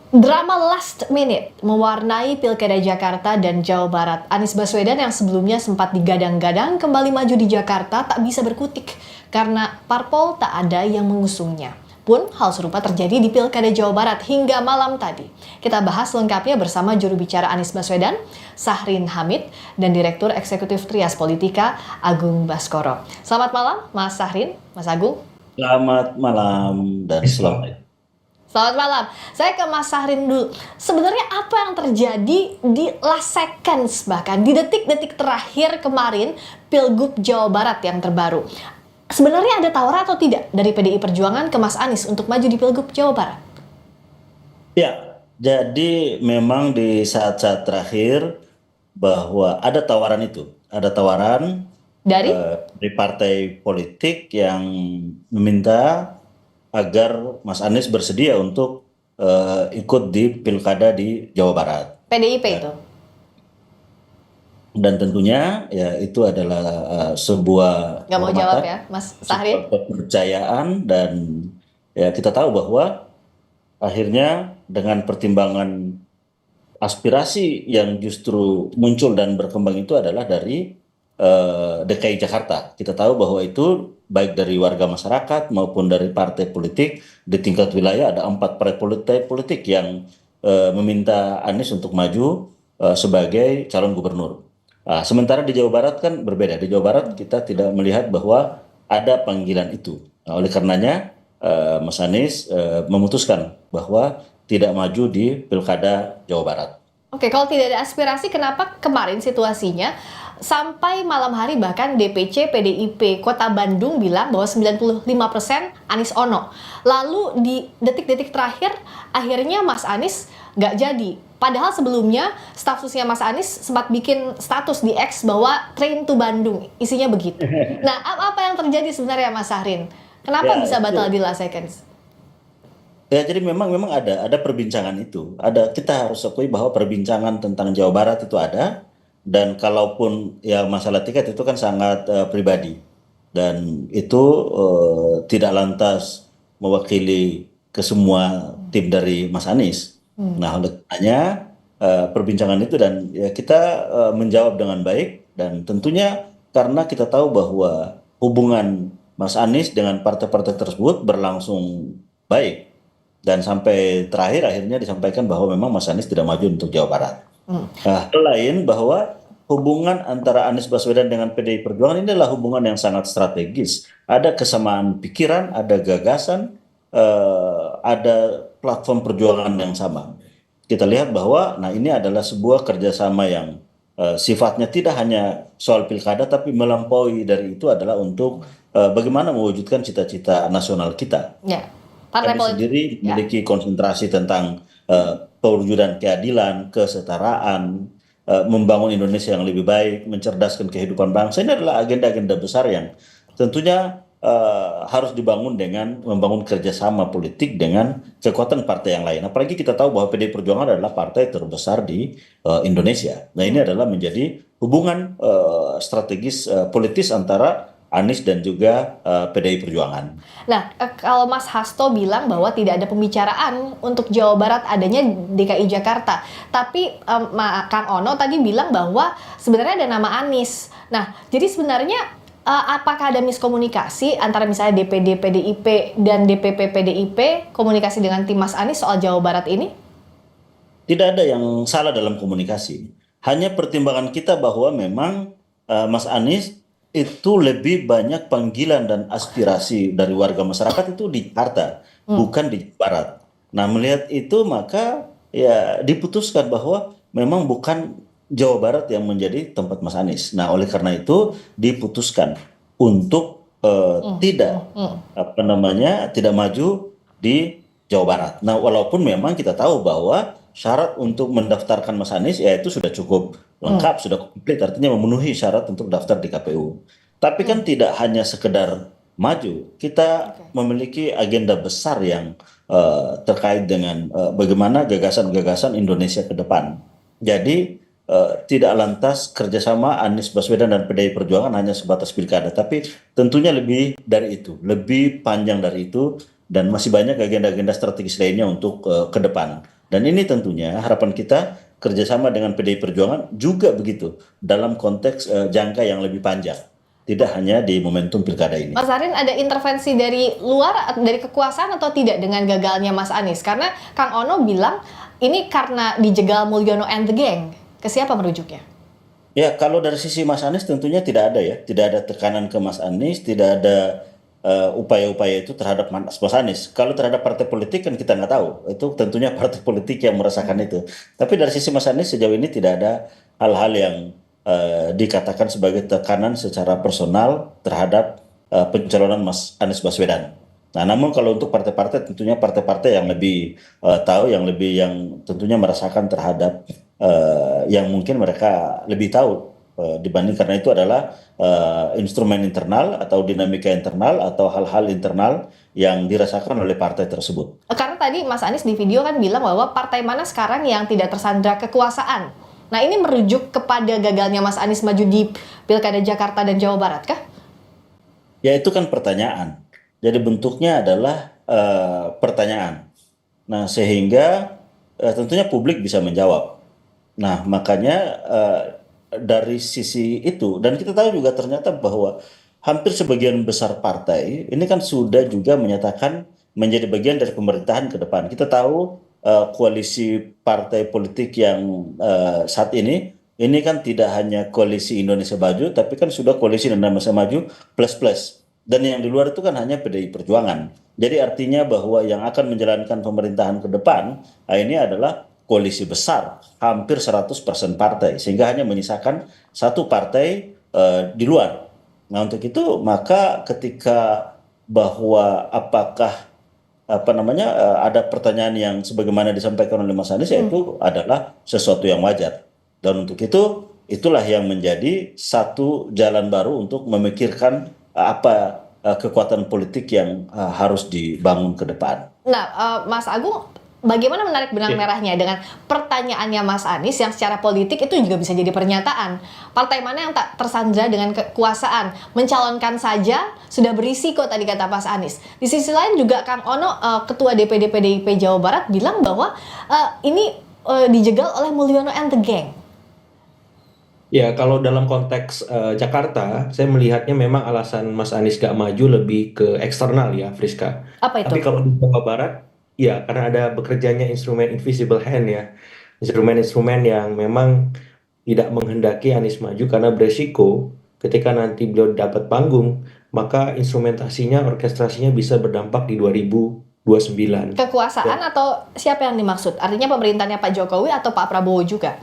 Drama last minute mewarnai Pilkada Jakarta dan Jawa Barat. Anies Baswedan yang sebelumnya sempat digadang-gadang kembali maju di Jakarta tak bisa berkutik karena parpol tak ada yang mengusungnya. Pun hal serupa terjadi di Pilkada Jawa Barat hingga malam tadi. Kita bahas lengkapnya bersama juru bicara Anies Baswedan, Syahrin Hamid, dan Direktur Eksekutif Trias Politika, Agung Baskoro. Selamat malam, Mas Syahrin, Mas Agung. Selamat malam dan selamat. Selamat malam. Saya ke Mas Syahrin dulu. Sebenarnya apa yang terjadi di last seconds, bahkan di detik-detik terakhir kemarin Pilgub Jawa Barat yang terbaru? Sebenarnya ada tawaran atau tidak dari PDI Perjuangan ke Mas Anies untuk maju di Pilgub Jawa Barat? Ya, jadi memang di saat-saat terakhir bahwa ada tawaran itu. Ada tawaran Dari? dari partai politik yang meminta agar Mas Anies bersedia untuk ikut di pilkada di Jawa Barat. PDIP itu? Dan tentunya ya itu adalah sebuah Nggak mau jawab ya, Mas Syahrin? sebuah kepercayaan, dan ya kita tahu bahwa akhirnya dengan pertimbangan aspirasi yang justru muncul dan berkembang itu adalah dari DKI Jakarta. Kita tahu bahwa itu baik dari warga masyarakat maupun dari partai politik di tingkat wilayah, ada 4 partai politik yang meminta Anies untuk maju sebagai calon gubernur. Sementara di Jawa Barat kan berbeda. Di Jawa Barat kita tidak melihat bahwa ada panggilan itu. Oleh karenanya Mas Anies memutuskan bahwa tidak maju di Pilkada Jawa Barat. Oke, kalau tidak ada aspirasi, kenapa kemarin situasinya sampai malam hari bahkan DPC PDIP Kota Bandung bilang bahwa 95% Anies Ono. Lalu di detik-detik terakhir akhirnya Mas Anies nggak jadi. Padahal sebelumnya staf susnya Mas Anies sempat bikin status di X bahwa train to Bandung, isinya begitu. Nah, apa yang terjadi sebenarnya Mas Syahrin? Kenapa Ya, bisa batal itu. di last seconds? Ya, jadi memang ada perbincangan itu. Kita harus akui bahwa perbincangan tentang Jawa Barat itu ada, dan kalaupun ya masalah tiket itu kan sangat pribadi, dan itu tidak lantas mewakili ke semua tim dari Mas Anies. Nah, oleh karenanya perbincangan itu, dan ya kita menjawab dengan baik, dan tentunya karena kita tahu bahwa hubungan Mas Anies dengan partai-partai tersebut berlangsung baik. Dan sampai terakhir akhirnya disampaikan bahwa memang Mas Anies tidak maju untuk Jawa Barat. Nah, hal lain bahwa hubungan antara Anies Baswedan dengan PDI Perjuangan ini adalah hubungan yang sangat strategis. Ada kesamaan pikiran, ada gagasan, ada platform perjuangan yang sama. Kita lihat bahwa, nah ini adalah sebuah kerjasama yang sifatnya tidak hanya soal pilkada, tapi melampaui dari itu adalah untuk bagaimana mewujudkan cita-cita nasional kita. Ya, partai Kami politik. sendiri Ya. memiliki konsentrasi tentang pewujudan keadilan, kesetaraan, membangun Indonesia yang lebih baik, mencerdaskan kehidupan bangsa. Ini adalah agenda-agenda besar yang tentunya harus dibangun dengan membangun kerjasama politik dengan kekuatan partai yang lain. Apalagi kita tahu bahwa PDI Perjuangan adalah partai terbesar di Indonesia. Nah, ini adalah menjadi hubungan strategis politis antara Anies dan juga PDI Perjuangan. Nah, kalau Mas Hasto bilang bahwa tidak ada pembicaraan untuk Jawa Barat, adanya DKI Jakarta. Tapi Kang Ono tadi bilang bahwa sebenarnya ada nama Anies. Nah, jadi sebenarnya apakah ada miskomunikasi antara misalnya DPD PDIP dan DPP PDIP komunikasi dengan tim Mas Anies soal Jawa Barat ini? Tidak ada yang salah dalam komunikasi. Hanya pertimbangan kita bahwa memang Mas Anies itu lebih banyak panggilan dan aspirasi dari warga masyarakat itu di Jakarta, bukan di Jawa Barat. Nah, melihat itu maka ya diputuskan bahwa memang bukan Jawa Barat yang menjadi tempat Mas Anies. Nah, oleh karena itu diputuskan untuk tidak tidak maju di Jawa Barat. Nah, walaupun memang kita tahu bahwa syarat untuk mendaftarkan Mas Anies ya itu sudah cukup lengkap, sudah komplit, artinya memenuhi syarat untuk daftar di KPU. Tapi kan tidak hanya sekedar maju, kita memiliki agenda besar yang terkait dengan bagaimana gagasan-gagasan Indonesia ke depan. Jadi tidak lantas kerjasama Anies Baswedan dan PDI Perjuangan hanya sebatas pilkada, tapi tentunya lebih dari itu, lebih panjang dari itu, dan masih banyak agenda-agenda strategis lainnya untuk ke depan. Dan ini tentunya harapan kita kerjasama dengan PDI Perjuangan juga begitu dalam konteks jangka yang lebih panjang, tidak hanya di momentum pilkada ini. Mas Arin, ada intervensi dari luar, dari kekuasaan atau tidak dengan gagalnya Mas Anies? Karena Kang Ono bilang ini karena dijegal Mulyono and the gang. Ke siapa merujuknya? Ya, kalau dari sisi Mas Anies tentunya tidak ada ya, tidak ada tekanan ke Mas Anies, tidak ada upaya-upaya itu terhadap Mas Anies. Kalau terhadap partai politik kan kita nggak tahu, itu tentunya partai politik yang merasakan itu. Tapi dari sisi Mas Anies sejauh ini tidak ada hal-hal yang dikatakan sebagai tekanan secara personal terhadap pencalonan Mas Anies Baswedan. Nah, namun kalau untuk partai-partai tentunya partai-partai yang lebih tahu, yang tentunya merasakan terhadap yang mungkin mereka lebih tahu dibanding, karena itu adalah instrumen internal atau dinamika internal atau hal-hal internal yang dirasakan oleh partai tersebut. Karena tadi Mas Anies di video kan bilang bahwa partai mana sekarang yang tidak tersandra kekuasaan. Nah, ini merujuk kepada gagalnya Mas Anies maju di Pilkada Jakarta dan Jawa Barat kah? Ya, itu kan pertanyaan. Jadi bentuknya adalah pertanyaan. Nah, sehingga tentunya publik bisa menjawab. Nah, makanya dari sisi itu, dan kita tahu juga ternyata bahwa hampir sebagian besar partai ini kan sudah juga menyatakan menjadi bagian dari pemerintahan ke depan. Kita tahu koalisi partai politik yang saat ini kan tidak hanya koalisi Indonesia Maju, tapi kan sudah koalisi Indonesia Maju plus plus. Dan yang di luar itu kan hanya PDI Perjuangan. Jadi artinya bahwa yang akan menjalankan pemerintahan ke depan, ini adalah koalisi besar, hampir 100% partai, sehingga hanya menyisakan satu partai di luar. Nah, untuk itu maka ketika bahwa apakah ada pertanyaan yang sebagaimana disampaikan oleh Mas Anies, yaitu adalah sesuatu yang wajar. Dan untuk itu itulah yang menjadi satu jalan baru untuk memikirkan kekuatan politik yang harus dibangun ke depan. Nah, Mas Agung, bagaimana menarik benang merahnya dengan pertanyaannya Mas Anies yang secara politik itu juga bisa jadi pernyataan. Partai mana yang tak tersandra dengan kekuasaan? Mencalonkan saja sudah berisiko tadi kata Mas Anies. Di sisi lain juga Kang Ono, Ketua DPD PDIP Jawa Barat bilang bahwa ini dijegal oleh Mulyono and the gang. Ya, kalau dalam konteks Jakarta, saya melihatnya memang alasan Mas Anies gak maju lebih ke eksternal ya, Friska. Apa itu? Tapi kalau di Jawa Barat, ya karena ada bekerjanya instrumen invisible hand ya, instrumen-instrumen yang memang tidak menghendaki Anies maju karena beresiko ketika nanti beliau dapat panggung, maka instrumentasinya, orkestrasinya bisa berdampak di 2029. Kekuasaan Ya, atau siapa yang dimaksud? Artinya pemerintahnya Pak Jokowi atau Pak Prabowo juga?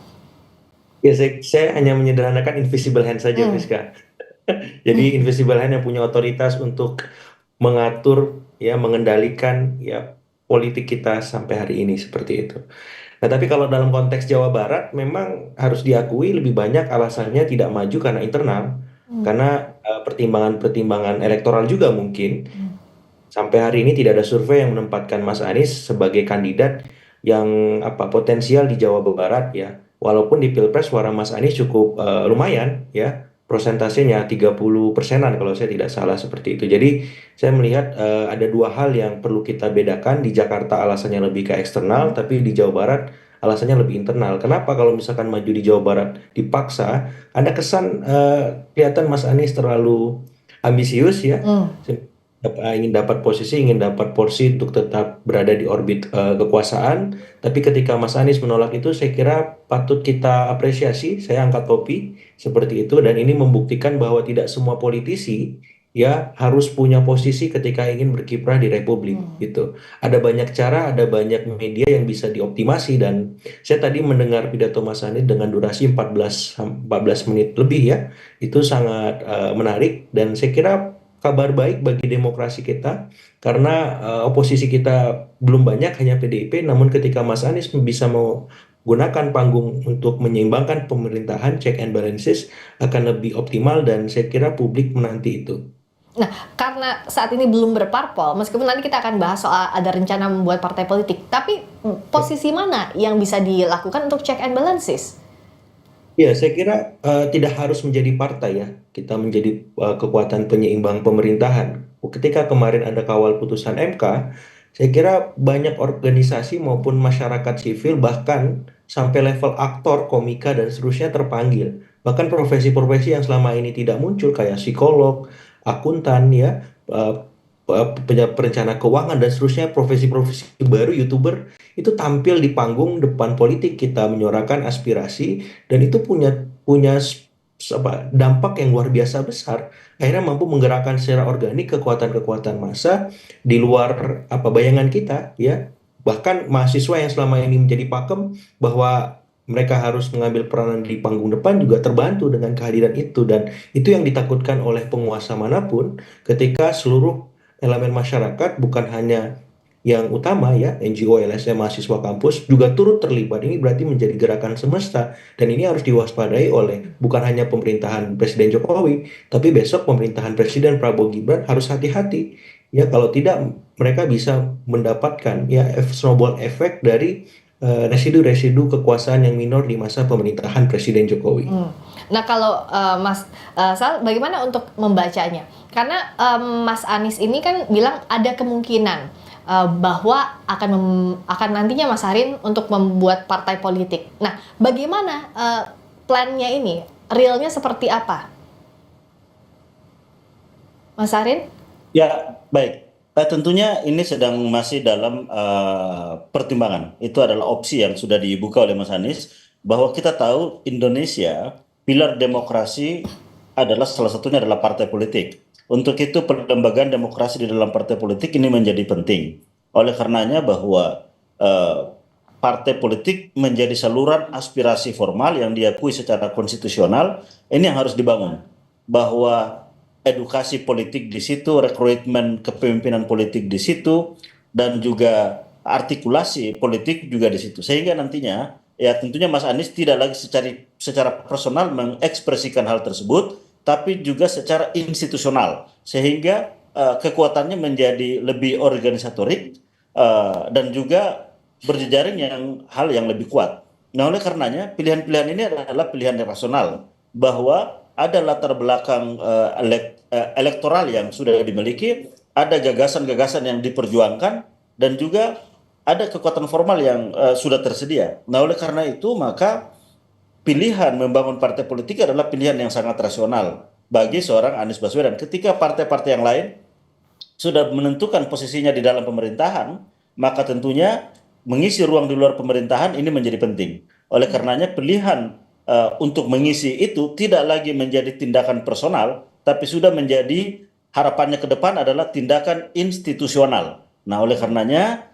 ya saya hanya menyederhanakan invisible hand saja, Friska. Jadi invisible hand yang punya otoritas untuk mengatur ya mengendalikan ya politik kita sampai hari ini seperti itu. Nah, tapi kalau dalam konteks Jawa Barat memang harus diakui lebih banyak alasannya tidak maju karena internal, karena pertimbangan-pertimbangan elektoral juga mungkin. Sampai hari ini tidak ada survei yang menempatkan Mas Anies sebagai kandidat yang potensial di Jawa Barat ya. Walaupun di Pilpres suara Mas Anies cukup lumayan ya, prosentasenya 30%-an kalau saya tidak salah seperti itu. Jadi saya melihat ada dua hal yang perlu kita bedakan. Di Jakarta alasannya lebih ke eksternal, tapi di Jawa Barat alasannya lebih internal. Kenapa kalau misalkan maju di Jawa Barat dipaksa, ada kesan kelihatan Mas Anies terlalu ambisius ya, ingin dapat posisi, ingin dapat porsi untuk tetap berada di orbit kekuasaan. Tapi ketika Mas Anies menolak itu, saya kira patut kita apresiasi. Saya angkat topi seperti itu, dan ini membuktikan bahwa tidak semua politisi ya harus punya posisi ketika ingin berkiprah di Republik gitu. Ada banyak cara, ada banyak media yang bisa dioptimasi, dan saya tadi mendengar pidato Mas Anies dengan durasi 14 menit lebih ya. Itu sangat menarik, dan saya kira kabar baik bagi demokrasi kita karena oposisi kita belum banyak, hanya PDIP. Namun ketika Mas Anies bisa menggunakan panggung untuk menyeimbangkan pemerintahan, check and balances akan lebih optimal, dan saya kira publik menanti itu. Nah, karena saat ini belum berparpol, meskipun nanti kita akan bahas soal ada rencana membuat partai politik, tapi posisi mana yang bisa dilakukan untuk check and balances? Ya, saya kira tidak harus menjadi partai ya, kita menjadi kekuatan penyeimbang pemerintahan. ketika kemarin ada kawal putusan MK, saya kira banyak organisasi maupun masyarakat sivil bahkan sampai level aktor, komika dan seterusnya terpanggil. Bahkan profesi-profesi yang selama ini tidak muncul kayak psikolog, akuntan ya, eh, perencana keuangan dan seterusnya, profesi-profesi baru, YouTuber itu tampil di panggung depan politik kita menyuarakan aspirasi, dan itu punya punya dampak yang luar biasa besar, akhirnya mampu menggerakkan secara organik kekuatan-kekuatan massa di luar apa bayangan kita ya. Bahkan mahasiswa yang selama ini menjadi pakem bahwa mereka harus mengambil peranan di panggung depan juga terbantu dengan kehadiran itu, dan itu yang ditakutkan oleh penguasa manapun ketika seluruh elemen masyarakat, bukan hanya yang utama ya, NGO, LSM, mahasiswa kampus juga turut terlibat. Ini berarti menjadi gerakan semesta, dan ini harus diwaspadai oleh bukan hanya pemerintahan Presiden Jokowi, tapi besok pemerintahan Presiden Prabowo Gibran harus hati-hati ya, kalau tidak mereka bisa mendapatkan ya snowball effect dari residu-residu kekuasaan yang minor di masa pemerintahan Presiden Jokowi. Nah kalau Mas Sal, bagaimana untuk membacanya? Karena Mas Anies ini kan bilang ada kemungkinan bahwa akan nantinya Mas Harin untuk membuat partai politik. Nah, bagaimana plannya ini? Realnya seperti apa, Mas Harin? Ya, baik. Tentunya ini sedang masih dalam pertimbangan. Itu adalah opsi yang sudah dibuka oleh Mas Anies, bahwa kita tahu Indonesia, pilar demokrasi adalah salah satunya adalah partai politik. Untuk itu pelembagaan demokrasi di dalam partai politik ini menjadi penting. Oleh karenanya bahwa eh, partai politik menjadi saluran aspirasi formal yang diakui secara konstitusional, ini yang harus dibangun. Bahwa edukasi politik di situ, rekrutmen kepemimpinan politik di situ, dan juga artikulasi politik juga di situ. Sehingga nantinya ya tentunya Mas Anies tidak lagi secara personal mengekspresikan hal tersebut, tapi juga secara institusional. Sehingga kekuatannya menjadi lebih organisatorik dan juga berjejaring hal yang lebih kuat. Nah, oleh karenanya pilihan-pilihan ini adalah pilihan yang rasional, bahwa ada latar belakang elektoral yang sudah dimiliki, ada gagasan-gagasan yang diperjuangkan, dan juga ada kekuatan formal yang sudah tersedia. Nah, oleh karena itu maka pilihan membangun partai politik adalah pilihan yang sangat rasional bagi seorang Anies Baswedan. Ketika partai-partai yang lain sudah menentukan posisinya di dalam pemerintahan, maka tentunya mengisi ruang di luar pemerintahan ini menjadi penting. Oleh karenanya pilihan untuk mengisi itu tidak lagi menjadi tindakan personal, tapi sudah menjadi harapannya ke depan adalah tindakan institusional. Nah, oleh karenanya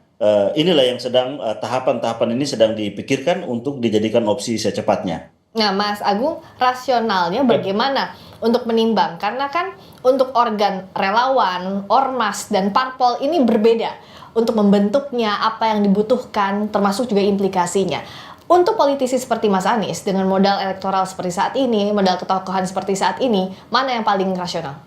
inilah yang sedang tahapan-tahapan ini sedang dipikirkan untuk dijadikan opsi secepatnya. Nah, Mas Agung, rasionalnya bagaimana untuk menimbang? Karena kan untuk organ relawan, ormas, dan parpol ini berbeda untuk membentuknya, apa yang dibutuhkan, termasuk juga implikasinya. Untuk politisi seperti Mas Anies, dengan modal elektoral seperti saat ini, modal ketokohan seperti saat ini, mana yang paling rasional?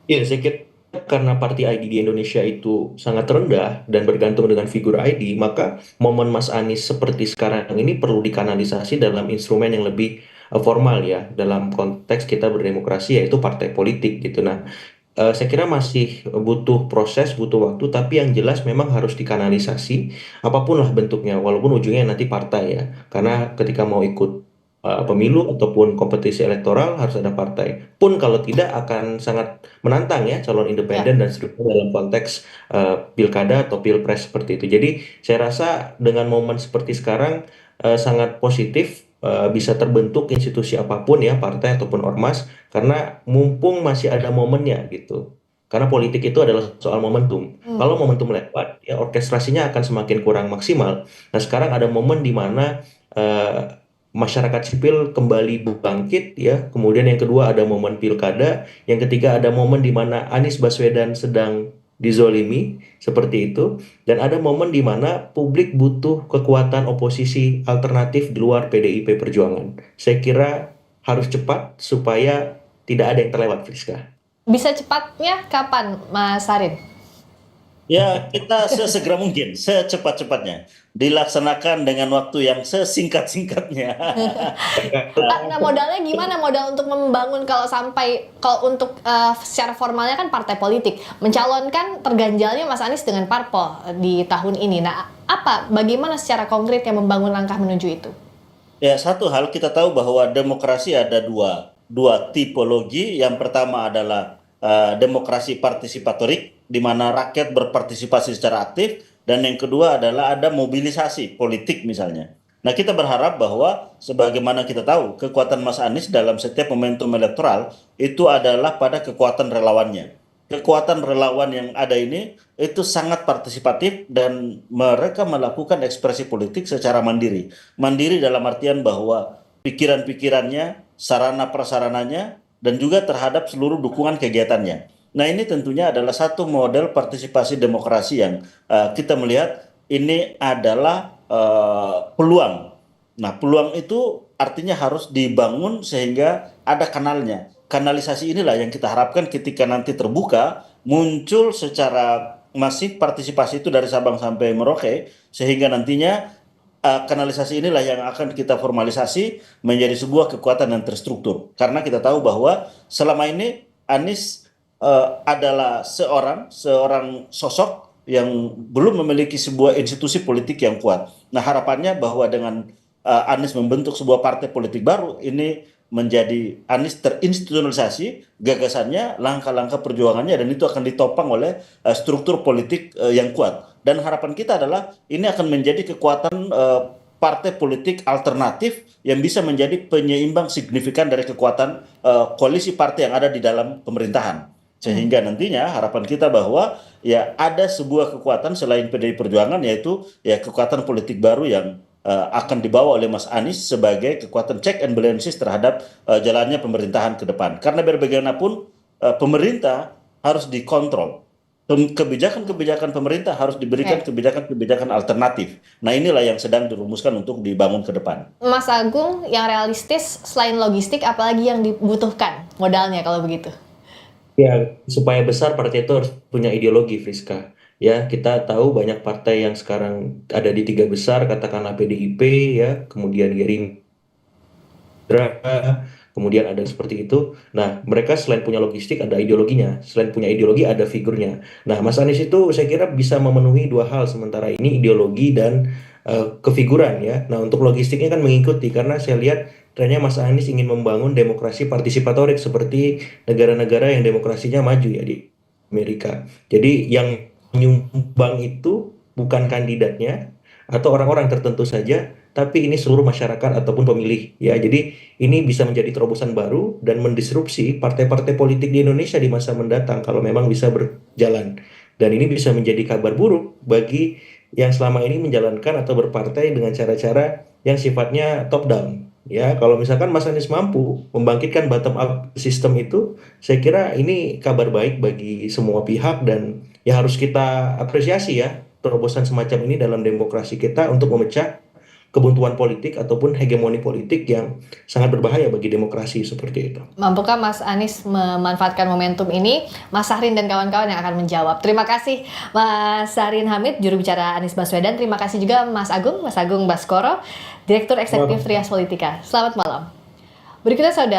Ya, saya kira karena party ID di Indonesia itu sangat rendah dan bergantung dengan figur ID, maka momen Mas Anies seperti sekarang ini perlu dikanalisasi dalam instrumen yang lebih formal ya, dalam konteks kita berdemokrasi yaitu partai politik gitu. Nah, saya kira masih butuh proses, butuh waktu, tapi yang jelas memang harus dikanalisasi apapun lah bentuknya, walaupun ujungnya nanti partai ya. Karena ketika mau ikut pemilu ataupun kompetisi elektoral harus ada partai. Pun kalau tidak akan sangat menantang ya calon Ya. independen dan seterusnya dalam konteks pilkada atau pilpres seperti itu. Jadi saya rasa dengan momen seperti sekarang sangat positif, bisa terbentuk institusi apapun ya, partai ataupun ormas, karena mumpung masih ada momennya gitu. Karena politik itu adalah soal momentum. Kalau momentum lewat, ya orkestrasinya akan semakin kurang maksimal. Nah, sekarang ada momen di mana masyarakat sipil kembali bangkit ya. Kemudian yang kedua ada momen pilkada, yang ketiga ada momen di mana Anies Baswedan sedang dizolimi seperti itu, dan ada momen di mana publik butuh kekuatan oposisi alternatif di luar PDIP Perjuangan. Saya kira harus cepat supaya tidak ada yang terlewat, Friska. Bisa cepatnya kapan, Mas Harin? Ya, kita sesegera mungkin, secepat-cepatnya, dilaksanakan dengan waktu yang sesingkat-singkatnya. Nah, modalnya gimana modal untuk membangun kalau untuk secara formalnya kan partai politik mencalonkan terganjalnya Mas Anies dengan parpol di tahun ini. Nah, bagaimana secara konkret yang membangun langkah menuju itu? Ya, satu hal kita tahu bahwa demokrasi ada dua tipologi. Yang pertama adalah demokrasi partisipatorik, di mana rakyat berpartisipasi secara aktif, dan yang kedua adalah ada mobilisasi politik misalnya. Nah, kita berharap bahwa sebagaimana kita tahu, kekuatan Mas Anies dalam setiap momentum elektoral itu adalah pada kekuatan relawannya. Kekuatan relawan yang ada ini itu sangat partisipatif dan mereka melakukan ekspresi politik secara mandiri. Mandiri dalam artian bahwa pikiran-pikirannya, sarana prasarananya, dan juga terhadap seluruh dukungan kegiatannya. Nah, ini tentunya adalah satu model partisipasi demokrasi yang kita melihat ini adalah peluang. Nah, peluang itu artinya harus dibangun sehingga ada kanalnya. Kanalisasi inilah yang kita harapkan ketika nanti terbuka, muncul secara masif partisipasi itu dari Sabang sampai Merauke, sehingga nantinya kanalisasi inilah yang akan kita formalisasi menjadi sebuah kekuatan yang terstruktur. Karena kita tahu bahwa selama ini Anies adalah seorang sosok yang belum memiliki sebuah institusi politik yang kuat. Nah, harapannya bahwa dengan Anies membentuk sebuah partai politik baru, ini menjadi Anies terinstitusionalisasi gagasannya, langkah-langkah perjuangannya, dan itu akan ditopang oleh struktur politik yang kuat. Dan harapan kita adalah ini akan menjadi kekuatan partai politik alternatif yang bisa menjadi penyeimbang signifikan dari kekuatan koalisi partai yang ada di dalam pemerintahan. Sehingga nantinya harapan kita bahwa ya ada sebuah kekuatan selain PDI Perjuangan, yaitu ya kekuatan politik baru yang akan dibawa oleh Mas Anies sebagai kekuatan check and balances terhadap jalannya pemerintahan ke depan. Karena bagaimanapun pemerintah harus dikontrol. Kebijakan-kebijakan pemerintah harus diberikan kebijakan-kebijakan alternatif. Nah, inilah yang sedang dirumuskan untuk dibangun ke depan. Mas Agung, yang realistis selain logistik, apalagi yang dibutuhkan modalnya kalau begitu? Ya, supaya besar partai itu harus punya ideologi, Friska. Ya, kita tahu banyak partai yang sekarang ada di tiga besar, katakanlah PDIP, ya, kemudian Gerindra, kemudian ada seperti itu. Nah, mereka selain punya logistik, ada ideologinya. Selain punya ideologi, ada figurnya. Nah, Mas Anies itu saya kira bisa memenuhi dua hal sementara ini, ideologi dan kefiguran, ya. Nah, untuk logistiknya kan mengikuti, karena saya lihat trennya Mas Anies ingin membangun demokrasi partisipatorik seperti negara-negara yang demokrasinya maju, ya, di Amerika. Jadi yang menyumbang itu bukan kandidatnya atau orang-orang tertentu saja, tapi ini seluruh masyarakat ataupun pemilih, ya. Jadi ini bisa menjadi terobosan baru dan mendisrupsi partai-partai politik di Indonesia di masa mendatang kalau memang bisa berjalan. Dan ini bisa menjadi kabar buruk bagi yang selama ini menjalankan atau berpartai dengan cara-cara yang sifatnya top down. Ya, kalau misalkan Mas Anies mampu membangkitkan bottom up sistem itu, saya kira ini kabar baik bagi semua pihak dan ya harus kita apresiasi, ya, terobosan semacam ini dalam demokrasi kita untuk memecah kebuntuan politik ataupun hegemoni politik yang sangat berbahaya bagi demokrasi seperti itu. Mampukah Mas Anies memanfaatkan momentum ini? Mas Sahrin dan kawan-kawan yang akan menjawab. Terima kasih Mas Sahrin Hamid, juru bicara Anies Baswedan. Terima kasih juga Mas Agung Baskoro, Direktur Eksekutif Rias Politika. Selamat malam. Berikutnya saudara.